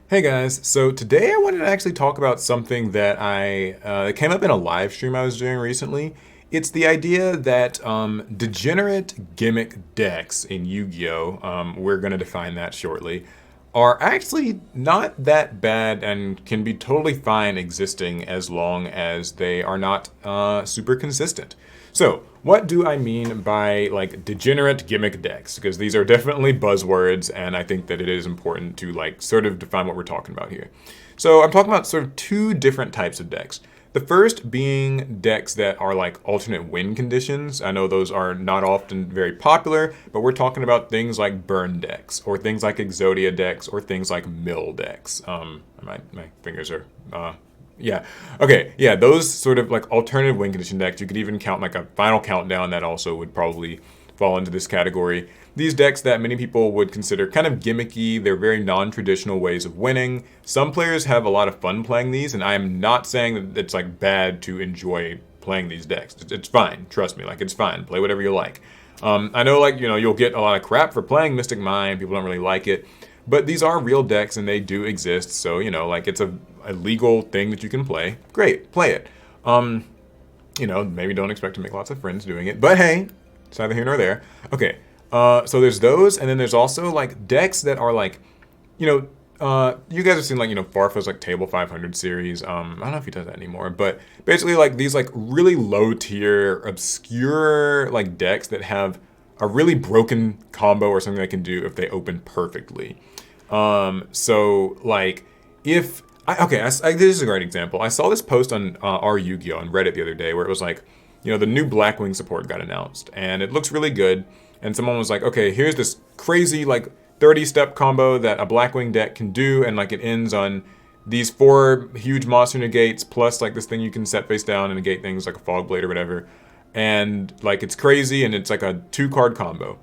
Hey guys, so today I wanted to actually talk about something that it came up in a live stream I was doing recently. It's the idea that degenerate gimmick decks in Yu-Gi-Oh, we're going to define that shortly, are actually not that bad and can be totally fine existing as long as they are not super consistent. So, what do I mean by like degenerate gimmick decks? Because these are definitely buzzwords, and I think that it is important to like sort of define what we're talking about here. So, I'm talking about sort of two different types of decks. The first being decks that are like alternate win conditions. I know those are not often very popular, but we're talking about things like burn decks, or things like Exodia decks, or things like mill decks. My fingers are yeah. Okay. Yeah. Those sort of like alternative win condition decks. You could even count like a final countdown that also would probably fall into this category. These decks that many people would consider kind of gimmicky, they're very non-traditional ways of winning. Some players have a lot of fun playing these, and I am not saying that it's like bad to enjoy playing these decks. It's fine, trust me, like it's fine. Play whatever you like. I know like, you'll get a lot of crap for playing Mystic Mind, people don't really like it. But these are real decks and they do exist, so like it's a legal thing that you can play. Great, play it. Maybe don't expect to make lots of friends doing it, but hey, it's neither here nor there. Okay, so there's those, and then there's also like decks that are like, you guys have seen like Farfa's like Table 500 series. I don't know if he does that anymore, but basically like these like really low tier, obscure like decks that have a really broken combo or something they can do if they open perfectly. So like if this is a great example. I saw this post on our Yu-Gi-Oh on Reddit the other day where it was like, the new Blackwing support got announced and it looks really good. And someone was like, okay, here's this crazy like 30-step combo that a Blackwing deck can do, and like it ends on these 4 huge monster negates plus like this thing you can set face down and negate things like a fog blade or whatever. And like it's crazy and it's like a 2-card combo.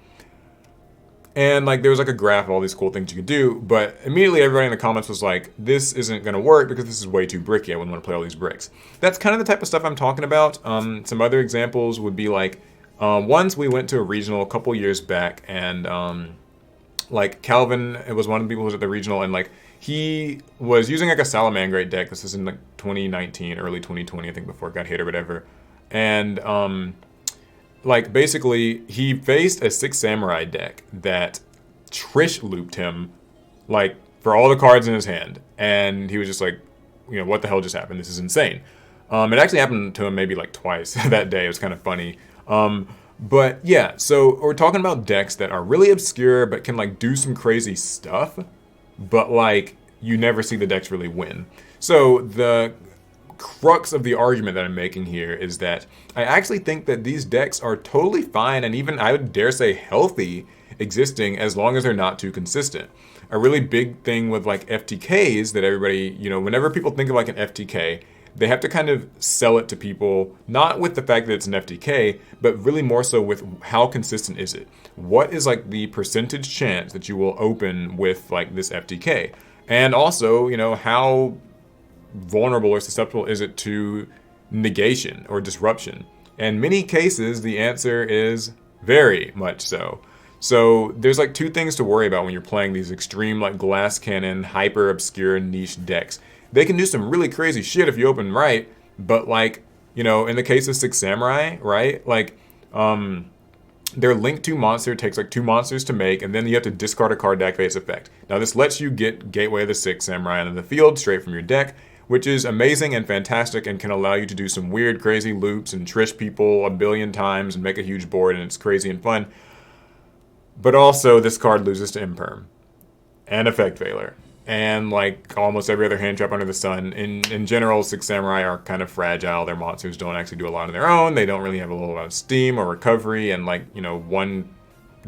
And like there was like a graph of all these cool things you could do, but immediately everybody in the comments was like, this isn't gonna work because this is way too bricky. I wouldn't want to play all these bricks. That's kind of the type of stuff I'm talking about. Some other examples would be like, once we went to a regional a couple years back, and like Calvin, it was one of the people who was at the regional, and like he was using like a Salamangreat deck. This is in like 2019, early 2020, I think, before it got hit or whatever. And like basically he faced a 6 samurai deck that Trish looped him like for all the cards in his hand, and he was just like, what the hell just happened? This is insane. It actually happened to him maybe like twice that day. It was kind of funny. But yeah, so we're talking about decks that are really obscure but can like do some crazy stuff, but like you never see the decks really win. So the crux of the argument that I'm making here is that I actually think that these decks are totally fine and even, I would dare say, healthy existing as long as they're not too consistent. A really big thing with like FTKs that everybody, whenever people think of like an FTK, they have to kind of sell it to people, not with the fact that it's an FTK, but really more so with how consistent is it? What is like the percentage chance that you will open with like this FTK? And also, how vulnerable or susceptible is it to negation or disruption? In many cases, the answer is very much so. So there's like 2 things to worry about when you're playing these extreme like glass cannon, hyper obscure niche decks. They can do some really crazy shit if you open right, but like, in the case of 6 Samurai, right? Like, their Link 2 monster takes like 2 monsters to make, and then you have to discard a card to activate its effect. Now this lets you get Gateway of the 6 Samurai into the field straight from your deck, which is amazing and fantastic and can allow you to do some weird, crazy loops and trish people a billion times and make a huge board, and it's crazy and fun. But also, this card loses to Imperm and Effect Veiler, and like almost every other hand trap under the sun. In general, 6 Samurai are kind of fragile. Their monsters don't actually do a lot on their own. They don't really have a lot of steam or recovery, and like, one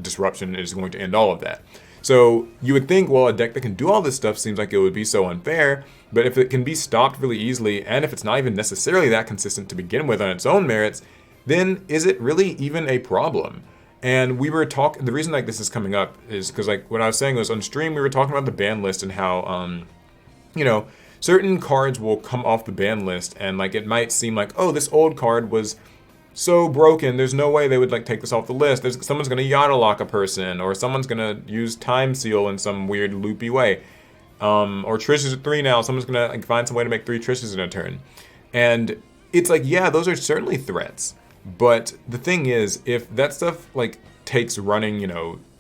disruption is going to end all of that. So you would think, well, a deck that can do all this stuff seems like it would be so unfair, but if it can be stopped really easily, and if it's not even necessarily that consistent to begin with on its own merits, then is it really even a problem? And we were talking, the reason like this is coming up is because like what I was saying was on stream, we were talking about the ban list and how, certain cards will come off the ban list and like it might seem like, oh, this old card was so broken, there's no way they would like take this off the list. Someone's gonna Yada lock a person, or someone's gonna use Time Seal in some weird loopy way. Or Trish is at 3 now. Someone's gonna like find some way to make 3 Trishes in a turn. And it's like, yeah, those are certainly threats. But the thing is, if that stuff like takes running,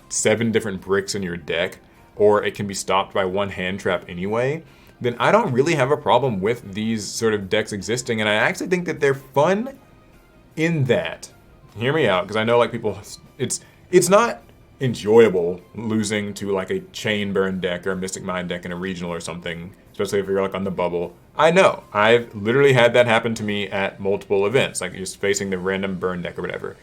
7 different bricks in your deck, or it can be stopped by 1 hand trap anyway, then I don't really have a problem with these sort of decks existing. And I actually think that they're fun in that. Hear me out, because I know like people, it's not enjoyable losing to like a Chain Burn deck or a Mystic Mind deck in a regional or something, especially if you're like on the bubble. I know, I've literally had that happen to me at multiple events, like just facing the random burn deck or whatever,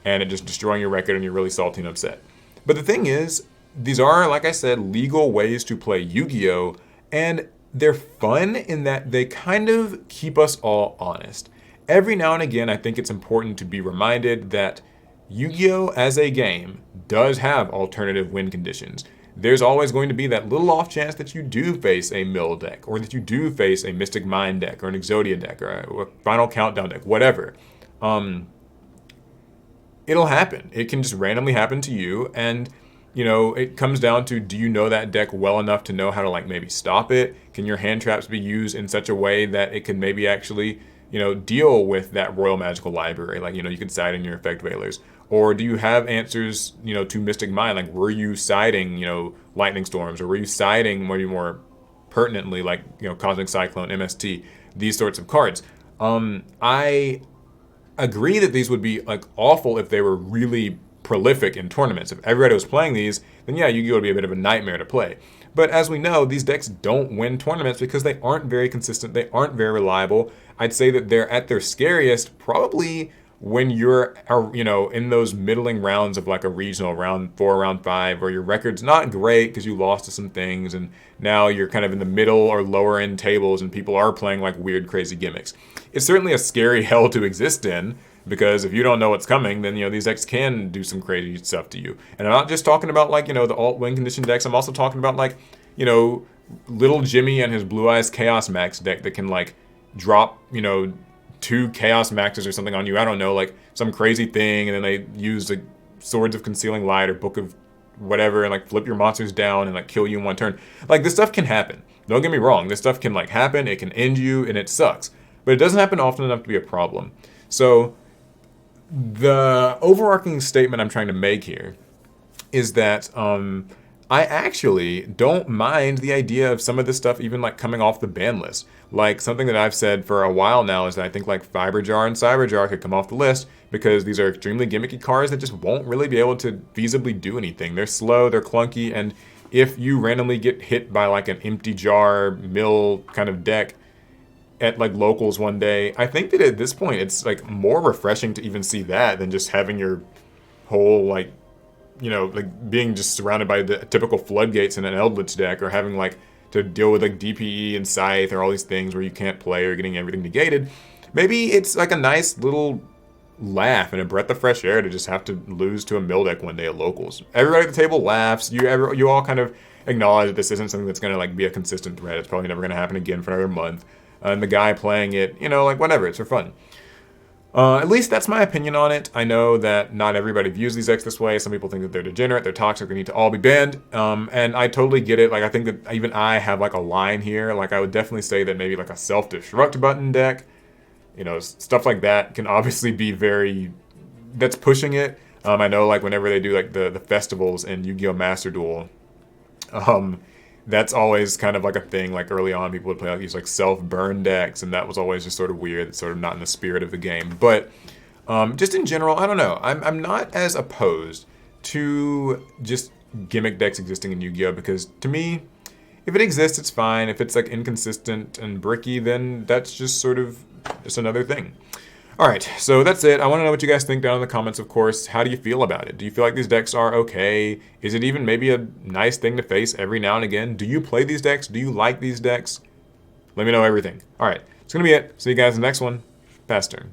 and it just destroying your record and you're really salty and upset. But the thing is, these are, like I said, legal ways to play Yu-Gi-Oh! And they're fun in that they kind of keep us all honest. Every now and again, I think it's important to be reminded that Yu-Gi-Oh! As a game does have alternative win conditions. There's always going to be that little off chance that you do face a Mill deck, or that you do face a Mystic Mind deck, or an Exodia deck, or a Final Countdown deck, whatever. It'll happen. It can just randomly happen to you, and it comes down to, do you know that deck well enough to know how to like maybe stop it? Can your hand traps be used in such a way that it can maybe actually, deal with that Royal Magical Library? Like, you could side in your Effect Veilers. Or do you have answers, to Mystic Mind? Like, were you siding, Lightning Storms? Or were you siding maybe more pertinently, like, Cosmic Cyclone, MST, these sorts of cards? I agree that these would be, like, awful if they were really prolific in tournaments. If everybody was playing these, then yeah, Yu-Gi-Oh! Would be a bit of a nightmare to play. But as we know, these decks don't win tournaments because they aren't very consistent, they aren't very reliable. I'd say that they're at their scariest probably when you're, in those middling rounds of like a regional, round 4, round 5, where your record's not great because you lost to some things, and now you're kind of in the middle or lower end tables and people are playing like weird, crazy gimmicks. It's certainly a scary hell to exist in, because if you don't know what's coming, then, these decks can do some crazy stuff to you. And I'm not just talking about like, the alt win condition decks. I'm also talking about like, little Jimmy and his Blue Eyes Chaos Max deck that can like drop, 2 Chaos Maxes or something on you. I don't know, like some crazy thing, and then they use the Swords of Concealing Light or Book of whatever and like flip your monsters down and like kill you in 1 turn. Like, this stuff can happen. Don't get me wrong. This stuff can like happen. It can end you, and it sucks. But it doesn't happen often enough to be a problem. So the overarching statement I'm trying to make here is that I actually don't mind the idea of some of this stuff even like coming off the ban list. Like, something that I've said for a while now is that I think like Fiber Jar and Cyber Jar could come off the list because these are extremely gimmicky cards that just won't really be able to feasibly do anything. They're slow, they're clunky, and if you randomly get hit by like an empty jar mill kind of deck at like locals one day, I think that at this point it's like more refreshing to even see that than just having your whole like, like being just surrounded by the typical floodgates in an Eldritch deck, or having like to deal with like DPE and Scythe or all these things where you can't play or getting everything negated. Maybe it's like a nice little laugh and a breath of fresh air to just have to lose to a mill deck one day at locals. Everybody at the table laughs. You all kind of acknowledge that this isn't something that's going to like be a consistent threat. It's probably never going to happen again for another month. And the guy playing it, like whatever, it's for fun. At least that's my opinion on it. I know that not everybody views these decks this way. Some people think that they're degenerate, they're toxic, they need to all be banned. And I totally get it. Like, I think that even I have like a line here. Like, I would definitely say that maybe like a self-destruct button deck, stuff like that can obviously be that's pushing it. I know like whenever they do like the festivals in Yu-Gi-Oh! Master Duel, that's always kind of like a thing. Like, early on, people would play like these like self-burn decks, and that was always just sort of weird. It's sort of not in the spirit of the game. But just in general, I don't know. I'm not as opposed to just gimmick decks existing in Yu-Gi-Oh! Because to me, if it exists, it's fine. If it's like inconsistent and bricky, then that's just sort of just another thing. All right, so that's it. I want to know what you guys think down in the comments, of course. How do you feel about it? Do you feel like these decks are okay? Is it even maybe a nice thing to face every now and again? Do you play these decks? Do you like these decks? Let me know everything. All right, it's going to be it. See you guys in the next one. Pass turn.